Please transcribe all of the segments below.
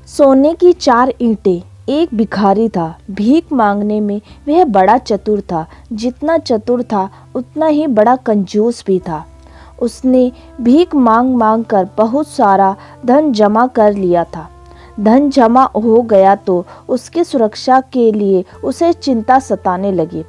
सोने की 4 ईंटें। एक भिखारी था। भीख मांगने में वह बड़ा चतुर था। जितना चतुर था उतना ही बड़ा कंजूस भी था। उसने भीख मांग मांग कर बहुत सारा धन जमा कर लिया था। धन जमा हो गया तो उसकी सुरक्षा के लिए उसे चिंता सताने लगी।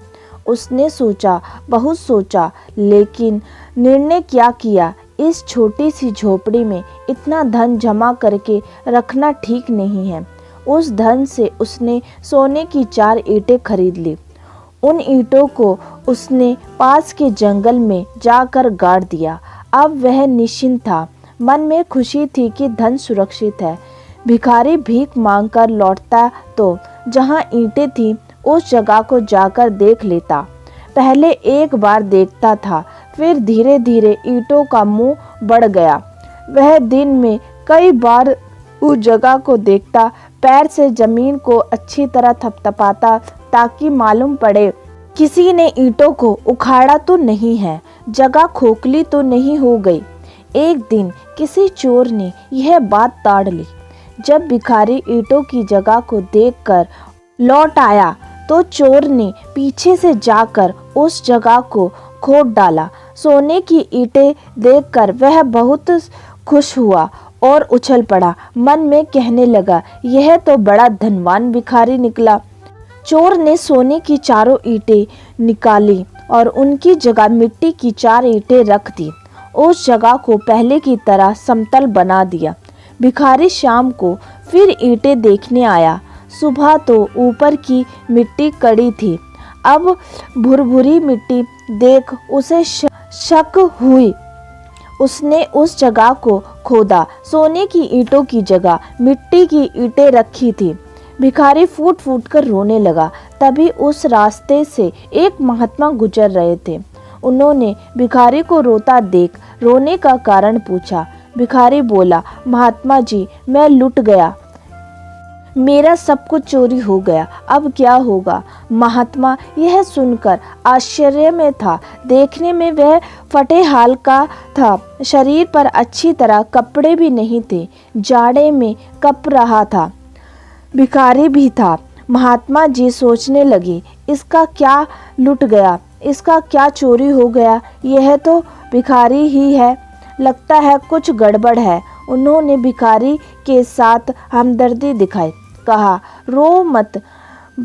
उसने सोचा, बहुत सोचा, लेकिन निर्णय क्या किया, इस छोटी सी झोपड़ी में इतना धन जमा करके रखना ठीक नहीं है। उस धन से उसने सोने की 4 ईंटें खरीद ली। उन ईंटों को उसने पास के जंगल में जाकर गाड़ दिया। अब वह निश्चिंत था। मन में खुशी थी कि धन सुरक्षित है। भिखारी भीख मांगकर लौटता तो जहाँ ईंटें थीं उस जगह को जाकर देख लेता। पहले एक बार देखता था, फिर धीरे धीरे ईंटों का मुंह बढ़ गया। वह दिन में कई बार उस जगह को देखता, पैर से जमीन को अच्छी तरह थपथपाता ताकि मालूम पड़े किसी ने ईंटों को उखाड़ा तो नहीं है, जगह खोखली तो नहीं हो गई। एक दिन किसी चोर ने यह बात ताड़ ली। जब भिखारी ईंटों की जगह को देखकर लौट आया तो चोर ने पीछे से जाकर उस जगह को खोद डाला। सोने की ईंटें देखकर वह बहुत खुश हुआ और उछल पड़ा। मन में कहने लगा, यह तो बड़ा धनवान भिखारी निकला। चोर ने सोने की 4 ईंटें निकाली और उनकी जगह मिट्टी की 4 ईंटें रख दी। उस जगह को पहले की तरह समतल बना दिया। भिखारी शाम को फिर ईंटें देखने आया। सुबह तो ऊपर की मिट्टी कड़ी थी, अब भुरभुरी मिट्टी देख उसे शक हुई। उसने उस जगह को खोदा। सोने की ईंटों की जगह मिट्टी की ईंटें रखी थी। भिखारी फूट फूट कर रोने लगा। तभी उस रास्ते से एक महात्मा गुजर रहे थे। उन्होंने भिखारी को रोता देख रोने का कारण पूछा। भिखारी बोला, महात्मा जी, मैं लुट गया, मेरा सब कुछ चोरी हो गया, अब क्या होगा। महात्मा यह सुनकर आश्चर्य में था। देखने में वह फटे हाल का था। शरीर पर अच्छी तरह कपड़े भी नहीं थे। जाड़े में कँप रहा था। भिखारी भी था। महात्मा जी सोचने लगे, इसका क्या लुट गया, इसका क्या चोरी हो गया, यह तो भिखारी ही है, लगता है कुछ गड़बड़ है। उन्होंने भिखारी के साथ हमदर्दी दिखाई। कहा, रो मत,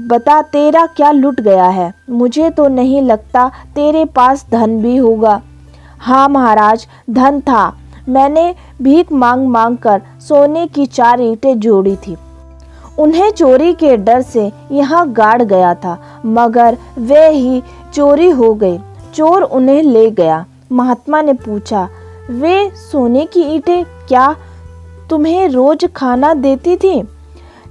बता तेरा क्या लुट गया है। मुझे तो नहीं लगता तेरे पास धन भी होगा। हाँ महाराज, धन था। मैंने भीख मांग मांग कर सोने की 4 ईंटें जोड़ी थी। उन्हें चोरी के डर से यहाँ गाड़ गया था, मगर वे ही चोरी हो गए। चोर उन्हें ले गया। महात्मा ने पूछा, वे सोने की ईंटें क्या तुम्हें रोज खाना देती थी?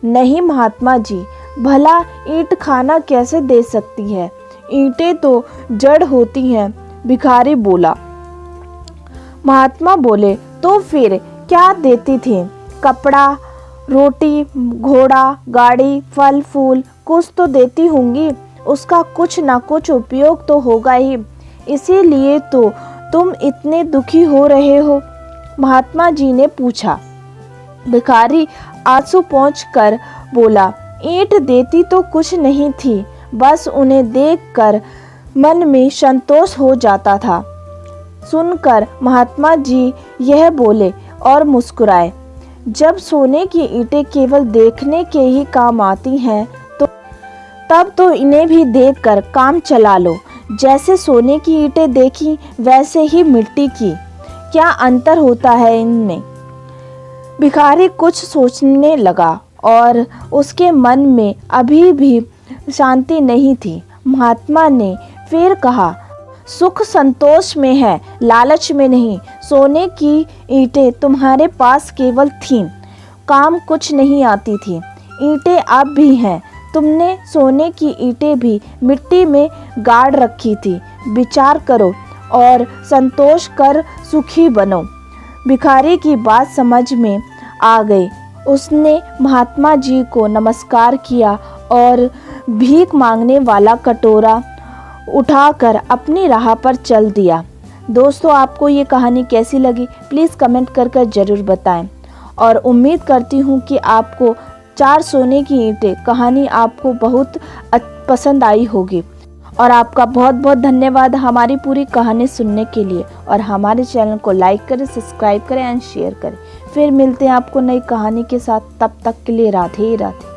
नहीं महात्मा जी, भला ईंट खाना कैसे दे सकती है, ईंटें तो जड़ होती हैं। भिखारी बोला। महात्मा बोले, तो फिर क्या देती थी? कपड़ा, रोटी, घोड़ा, गाड़ी, फल फूल कुछ तो देती होंगी। उसका कुछ ना कुछ उपयोग तो होगा ही, इसीलिए तो तुम इतने दुखी हो रहे हो। महात्मा जी ने पूछा। भिखारी आंसू पोंछ कर बोला, ईंट देती तो कुछ नहीं थी, बस उन्हें देखकर मन में संतोष हो जाता था। सुनकर महात्मा जी यह बोले और मुस्कुराए। जब सोने की ईंटें केवल देखने के ही काम आती हैं तो तब तो इन्हें भी देखकर काम चला लो। जैसे सोने की ईंटें देखी वैसे ही मिट्टी की, क्या अंतर होता है इनमें। भिखारी कुछ सोचने लगा और उसके मन में अभी भी शांति नहीं थी। महात्मा ने फिर कहा, सुख संतोष में है, लालच में नहीं। सोने की ईंटें तुम्हारे पास केवल थीं, काम कुछ नहीं आती थी। ईंटें अब भी हैं। तुमने सोने की ईंटें भी मिट्टी में गाड़ रखी थी। विचार करो और संतोष कर सुखी बनो। भिखारी की बात समझ में आ गई। उसने महात्मा जी को नमस्कार किया और भीख मांगने वाला कटोरा उठाकर अपनी राह पर चल दिया। दोस्तों, आपको ये कहानी कैसी लगी प्लीज़ कमेंट कर ज़रूर बताएं और उम्मीद करती हूँ कि आपको चार सोने की ईंटें कहानी आपको बहुत पसंद आई होगी। और आपका बहुत बहुत धन्यवाद हमारी पूरी कहानी सुनने के लिए। और हमारे चैनल को लाइक करें, सब्सक्राइब करें एंड शेयर करें। फिर मिलते हैं आपको नई कहानी के साथ। तब तक के लिए राधे राधे।